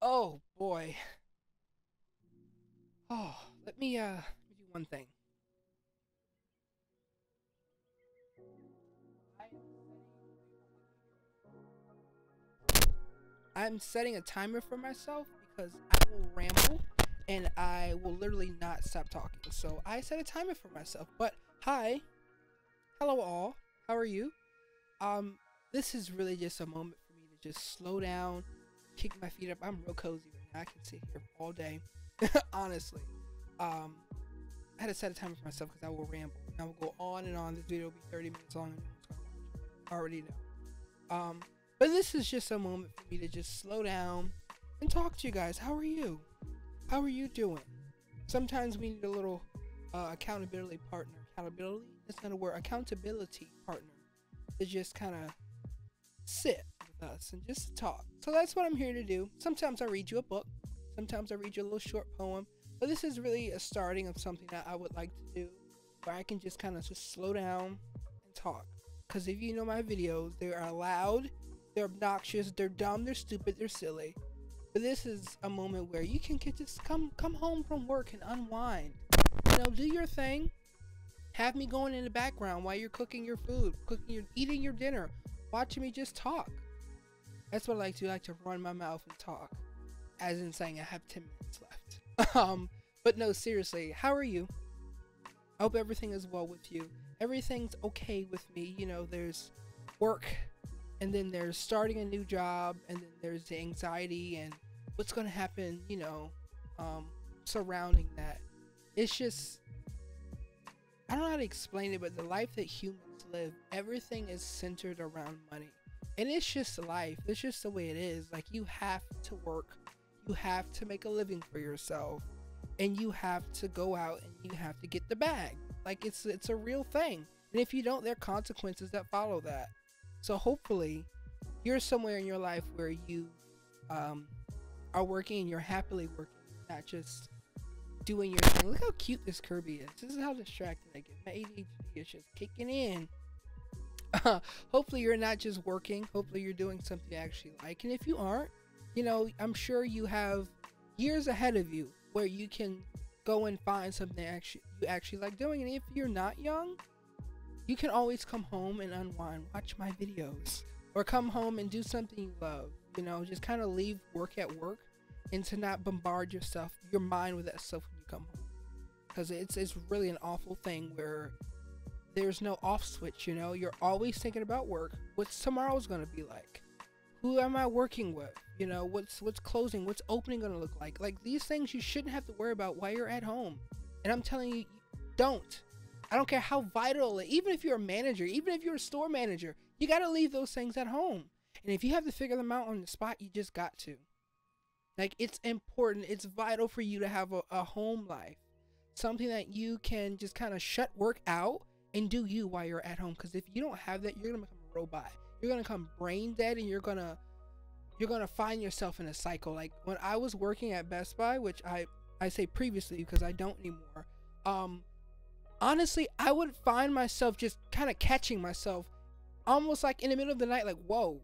Oh boy. Oh, let me do one thing. I'm setting a timer for myself because I will ramble and I will literally not stop talking. So I set a timer for myself. But hi, hello all. How are you? Um, this is really just a moment for me to just slow down, kick my feet up. I'm real cozy right now. I can sit here all day, honestly. Um, I had to set a timer for myself because I will ramble. And I will go on and on. This video will be 30 minutes long. And no one's gonna watch it. I already know. But this is just a moment for me to just slow down and talk to you guys. How are you? How are you doing? Sometimes we need a little accountability partner. Accountability? That's not a word. Accountability partner to just kind of sit with us and just talk. So that's what I'm here to do. Sometimes I read you a book. Sometimes I read you a little short poem. But this is really a starting of something that I would like to do where I can just kind of just slow down and talk. Because if you know my videos, they are loud, they're obnoxious, they're dumb, they're stupid, they're silly. But this is a moment where you can just come home from work and unwind. You know, do your thing. Have me going in the background while you're cooking your food, eating your dinner, watching me just talk. That's what I like to do. I like to run my mouth and talk. As in saying I have 10 minutes left. But no, seriously, how are you? I hope everything is well with you. Everything's okay with me. You know, there's work, and then there's starting a new job, and then there's the anxiety and what's going to happen, you know, surrounding that. It's just, I don't know how to explain it, but the life that humans live, everything is centered around money. And it's just life. It's just the way it is. Like, you have to work. You have to make a living for yourself. And you have to go out and you have to get the bag. Like, it's a real thing. And if you don't, there are consequences that follow that. So hopefully, you're somewhere in your life where you are working and you're happily working, not just doing your thing. Look how cute this Kirby is. This is how distracted I get. My ADHD is just kicking in. Hopefully you're not just working. Hopefully you're doing something you actually like. And if you aren't, you know, I'm sure you have years ahead of you where you can go and find something you actually like doing. And if you're not young, you can always come home and unwind, watch my videos, or come home and do something you love. You know, just kind of leave work at work and to not bombard your mind with that stuff when you come home. Because it's really an awful thing where there's no off switch, you know? You're always thinking about work. What's tomorrow's gonna be like? Who am I working with? You know, what's closing, what's opening gonna look like? Like, these things you shouldn't have to worry about while you're at home. And I'm telling you, don't. I don't care how vital, even if you're a manager, even if you're a store manager, you gotta leave those things at home. And if you have to figure them out on the spot, you just got to. Like, it's important, it's vital for you to have a home life. Something that you can just kind of shut work out and do you while you're at home. Because if you don't have that, you're gonna become a robot. You're gonna become brain dead, and you're gonna find yourself in a cycle. Like, when I was working at Best Buy, which I say previously because I don't anymore, honestly, I would find myself just kind of catching myself almost like in the middle of the night, like, whoa,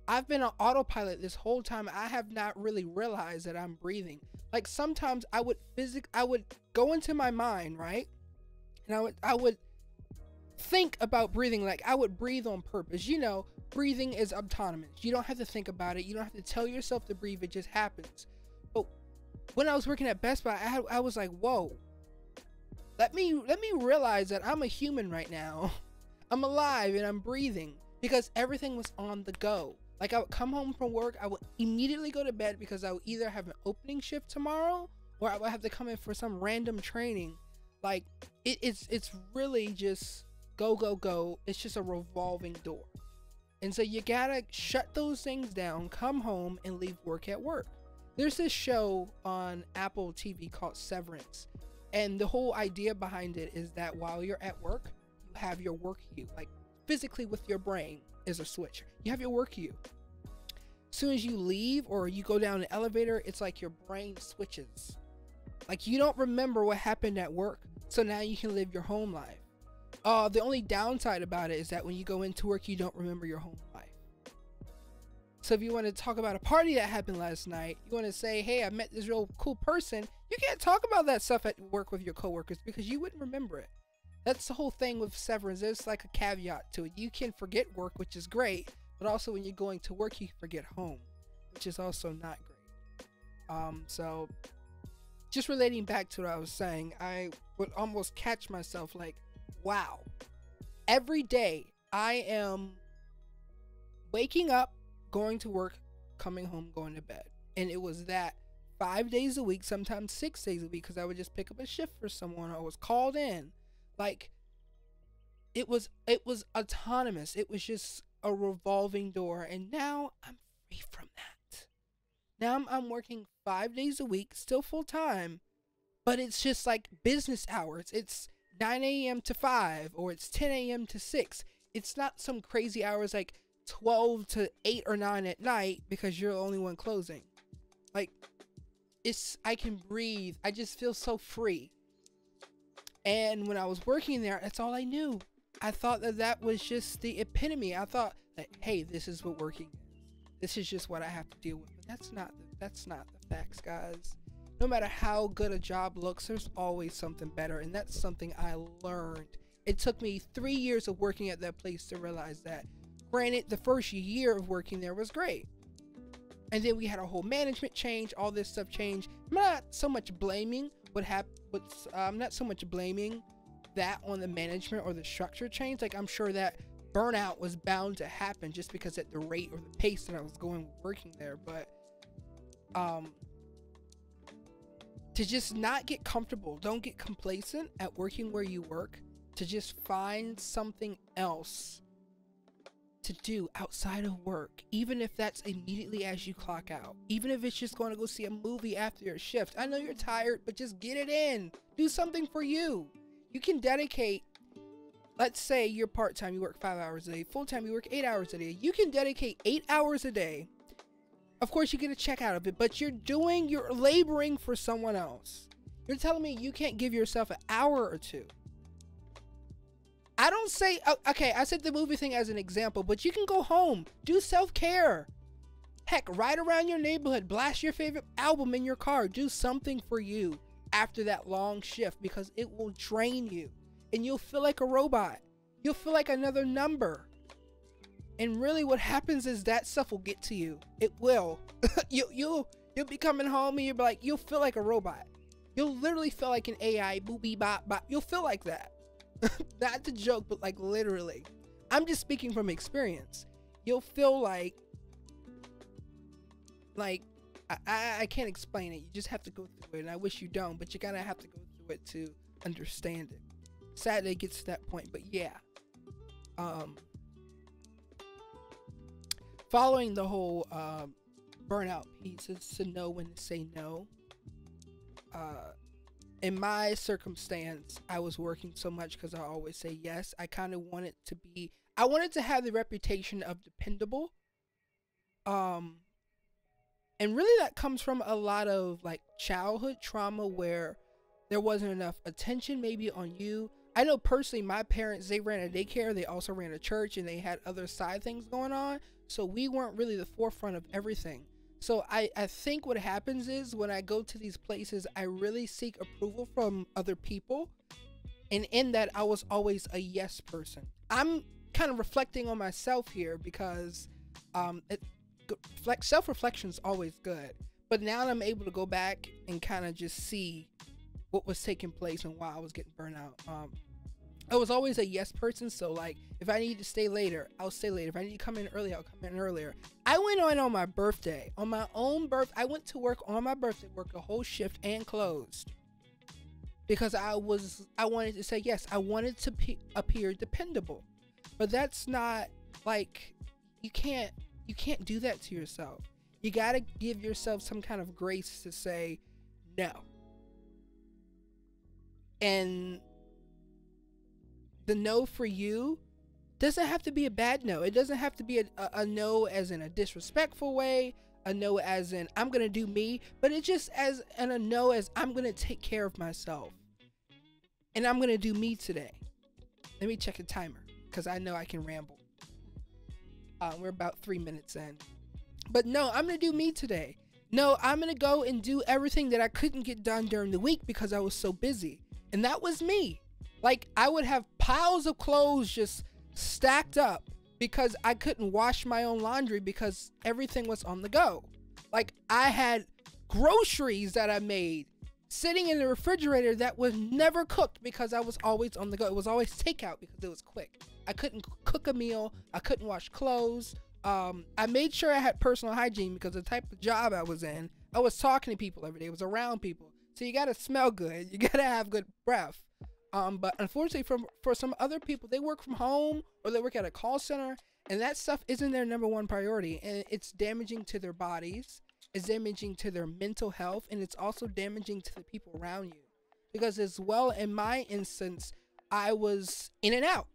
I've been on autopilot this whole time. I have not really realized that I'm breathing. Like, sometimes I would go into my mind, right? And I would think about breathing. Like, I would breathe on purpose. You know, breathing is autonomous. You don't have to think about it. You don't have to tell yourself to breathe. It just happens. But when I was working at Best Buy, I was like, whoa, let me realize that I'm a human right now. I'm alive and I'm breathing, because everything was on the go. Like, I would come home from work, I would immediately go to bed because I would either have an opening shift tomorrow or I would have to come in for some random training. Like, it's really just go. It's just a revolving door. And so you gotta shut those things down, come home, and leave work at work. There's this show on Apple TV called Severance. And the whole idea behind it is that while you're at work, you have your work you. Like, physically with your brain is a switch. You have your work you. As soon as you leave or you go down an elevator, it's like your brain switches. Like, you don't remember what happened at work, so now you can live your home life. The only downside about it is that when you go into work, you don't remember your home life. So if you want to talk about a party that happened last night, you want to say, hey, I met this real cool person, you can't talk about that stuff at work with your coworkers because you wouldn't remember it. That's the whole thing with severance. There's like a caveat to it. You can forget work, which is great, but also when you're going to work, you can forget home, which is also not great. So just relating back to what I was saying, I would almost catch myself like, wow, every day I am waking up, going to work, coming home, going to bed. And it was that 5 days a week, sometimes 6 days a week, because I would just pick up a shift for someone or was called in. Like, it was autonomous. It was just a revolving door. And now I'm free from that. Now I'm working 5 days a week, still full time, but it's just like business hours. It's 9 a.m. to 5, or it's 10 a.m. to 6. It's not some crazy hours like 12 to 8 or 9 at night because you're the only one closing. Like, I can breathe. I just feel so free. And when I was working there, that's all I knew. I thought that was just the epitome. I thought that, hey, this is what working is. This is just what I have to deal with. But that's not the facts, guys. No matter how good a job looks, there's always something better. And that's something I learned. It took me 3 years of working at that place to realize that. Granted, the first year of working there was great. And then we had a whole management change, all this stuff changed. I'm not so much blaming I'm not so much blaming that on the management or the structure change. Like, I'm sure that burnout was bound to happen just because at the rate or the pace that I was going working there. But to just not get comfortable, don't get complacent at working where you work, to just find something else to do outside of work, even if that's immediately as you clock out, even if it's just going to go see a movie after your shift. I know you're tired, but just get it in. Do something for you. You can dedicate, let's say you're part-time, you work 5 hours a day, full-time you work 8 hours a day. You can dedicate 8 hours a day. Of course you get a check out of it, but you're laboring for someone else. You're telling me you can't give yourself an hour or two. I don't say, okay, I said the movie thing as an example, but you can go home, do self-care. Heck, ride around your neighborhood, blast your favorite album in your car, do something for you after that long shift, because it will drain you and you'll feel like a robot. You'll feel like another number. And really what happens is that stuff will get to you. It will. You'll be coming home and you'll feel like a robot. You'll literally feel like an AI, boopy bop bop. You'll feel like that. Not to joke, but like literally. I'm just speaking from experience. You'll feel like I can't explain it. You just have to go through it, and I wish you don't, but you gotta have to go through it to understand it. Sadly, it gets to that point, but yeah. Following the whole burnout piece is to know when to say no. In my circumstance, I was working so much because I always say yes. I kind of wanted to have the reputation of dependable. And really that comes from a lot of like childhood trauma where there wasn't enough attention maybe on you. I know personally my parents, they ran a daycare, they also ran a church, and they had other side things going on. So we weren't really the forefront of everything. So I think what happens is when I go to these places, I really seek approval from other people. And in that, I was always a yes person. I'm kind of reflecting on myself here because self-reflection is always good. But now that I'm able to go back and kind of just see what was taking place and why I was getting burnt out. I was always a yes person, so like if I need to stay later, I'll stay later. If I need to come in early, I'll come in earlier. I went on my birthday, on my own birth. I went to work on my birthday, worked a whole shift and closed because I wanted to say yes. I wanted to appear dependable, but that's not like you can't do that to yourself. You gotta give yourself some kind of grace to say no. And the no for you doesn't have to be a bad no. It doesn't have to be a no as in a disrespectful way, a no as in I'm gonna do me, but it's just as in a no as I'm gonna take care of myself and I'm gonna do me today. Let me check the timer because I know I can ramble. We're about 3 minutes in. But no, I'm gonna do me today. No, I'm gonna go and do everything that I couldn't get done during the week because I was so busy. And that was me. Like, I would have piles of clothes just stacked up because I couldn't wash my own laundry because everything was on the go. Like, I had groceries that I made sitting in the refrigerator that was never cooked because I was always on the go. It was always takeout because it was quick. I couldn't cook a meal. I couldn't wash clothes. I made sure I had personal hygiene because the type of job I was in, I was talking to people every day. I was around people. So you gotta smell good. You gotta have good breath. But unfortunately for some other people, they work from home or they work at a call center, and that stuff isn't their number one priority. And it's damaging to their bodies. It's damaging to their mental health, and it's also damaging to the people around you. Because as well, in my instance, I was in and out.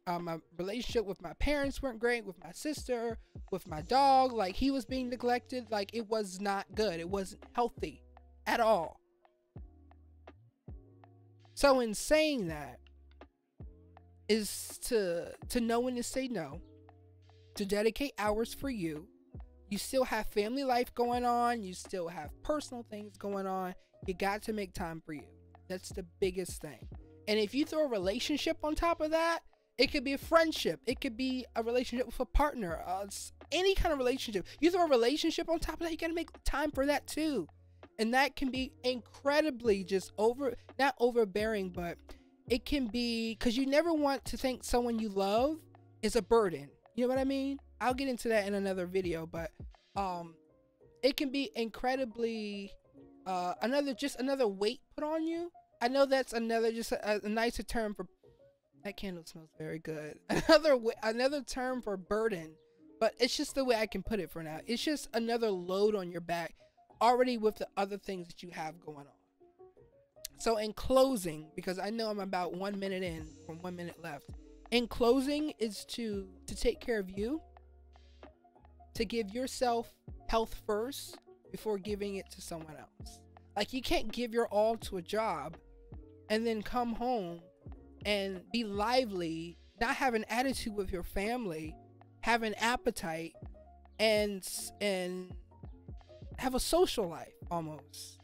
My relationship with my parents weren't great, with my sister, with my dog. Like, he was being neglected. Like, it was not good. It wasn't healthy at all. So in saying that is to know when to say no, to dedicate hours for you. You still have family life going on. You still have personal things going on. You got to make time for you. That's the biggest thing. And if you throw a relationship on top of that, it could be a friendship. It could be a relationship with a partner. Any kind of relationship. You throw a relationship on top of that, you got to make time for that too. And that can be incredibly just not overbearing, but it can be, because you never want to think someone you love is a burden. You know what I mean? I'll get into that in another video, but it can be incredibly another weight put on you. I know that's just a nicer term for, that candle smells very good. Another term for burden, but it's just the way I can put it for now. It's just another load on your back already with the other things that you have going on. So in closing, because I know I'm about 1 minute in from 1 minute left, in closing is to take care of you, to give yourself health first before giving it to someone else. Like, you can't give your all to a job and then come home and be lively, not have an attitude with your family, have an appetite, and have a social life almost.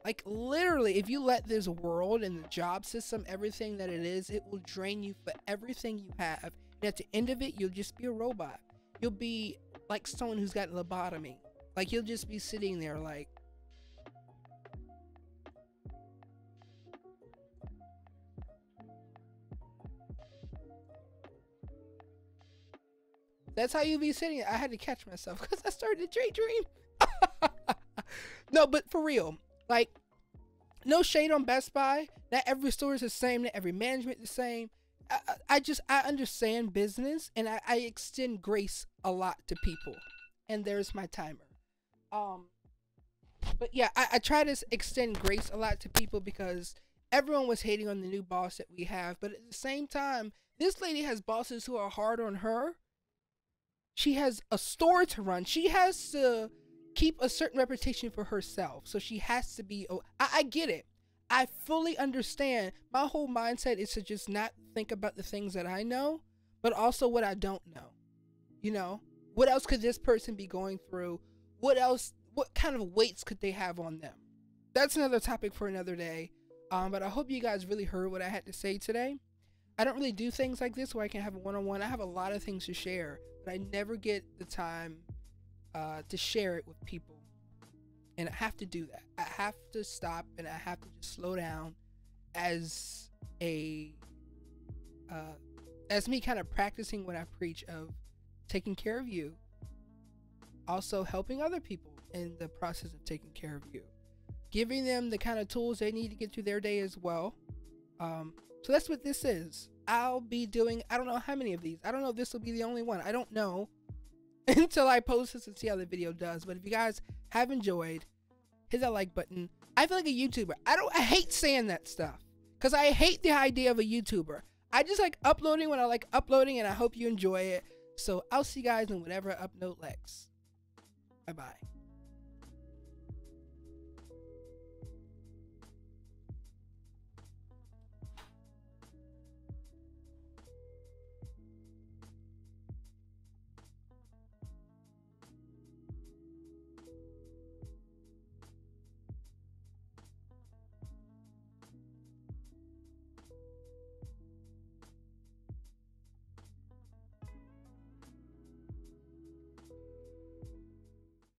Like, literally, if you let this world and the job system, everything that it is, it will drain you for everything you have. And at the end of it, you'll just be a robot. You'll be like someone who's got lobotomy. Like, you'll just be sitting there like, that's how you be sitting. I had to catch myself because I started to daydream. No, but for real, like, no shade on Best Buy. Not every store is the same. Not every management is the same. I understand business, and I extend grace a lot to people. And there's my timer. But yeah, I try to extend grace a lot to people because everyone was hating on the new boss that we have. But at the same time, this lady has bosses who are hard on her. She has a store to run. She has to keep a certain reputation for herself. So she has to be, I get it. I fully understand. My whole mindset is to just not think about the things that I know, but also what I don't know. You know, what else could this person be going through? What else, what kind of weights could they have on them? That's another topic for another day. But I hope you guys really heard what I had to say today. I don't really do things like this where I can have a one-on-one. I have a lot of things to share, but I never get the time to share it with people. And I have to do that. I have to stop and I have to just slow down as me kind of practicing what I preach of taking care of you, also helping other people in the process of taking care of you, giving them the kind of tools they need to get through their day as well. So that's what this is. I'll be doing, I don't know how many of these. I don't know if this will be the only one. I don't know until I post this and see how the video does. But if you guys have enjoyed, hit that like button. I feel like a YouTuber. I hate saying that stuff because I hate the idea of a YouTuber. I just like uploading when I like uploading, and I hope you enjoy it. So I'll see you guys in whatever I upload next. Bye bye.